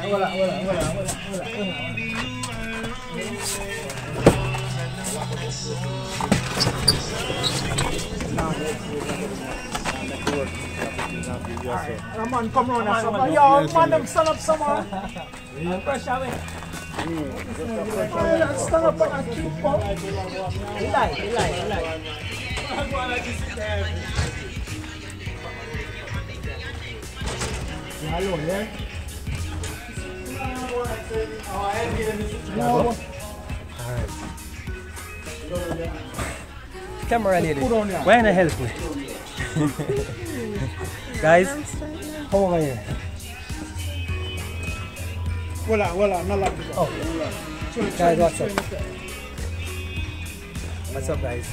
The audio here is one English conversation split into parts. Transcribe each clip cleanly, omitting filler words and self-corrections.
Alright, man, come round and some. Yo, man, them stand up somewhere. Pressure away. Stand up and keep up. He like. You alone, yeah? No. Alright. Camera lady, why not help me? Guys, come over here. Guys, what's up? What's up, guys?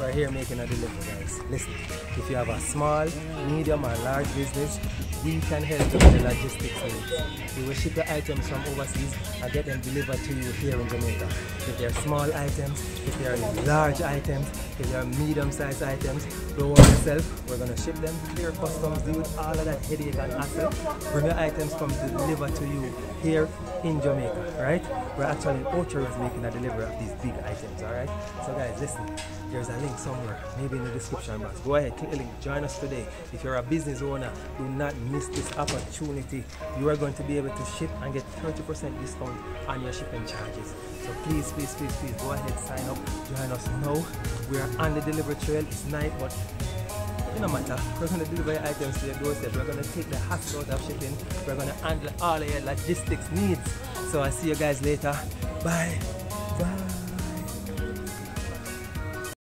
We're here making a delivery, guys. Listen, if you have a small, medium, or large business, we can help you with the logistics needs. We will ship your items from overseas and get them delivered to you here in Jamaica. If they're small items, if they're large items, if they're medium-sized items, don't worry yourself. We're going to ship them, clear customs, deal with all of that headache and hassle. Bring your items from delivered to you here in Jamaica, right? We're actually in Orchards making a delivery of these big items, alright? So guys, listen, there's a link somewhere, maybe in the description box. Go ahead, click the link, join us today. If you're a business owner, do not miss this opportunity. You are going to be able to ship and get 30% discount on your shipping charges. So please, go ahead, sign up, join us now. We are on the delivery trail. It's night, but it no matter. We're going to deliver your items to your doorstep. We're going to take the hassle out of shipping. We're going to handle all of your logistics needs. So I'll see you guys later. Bye.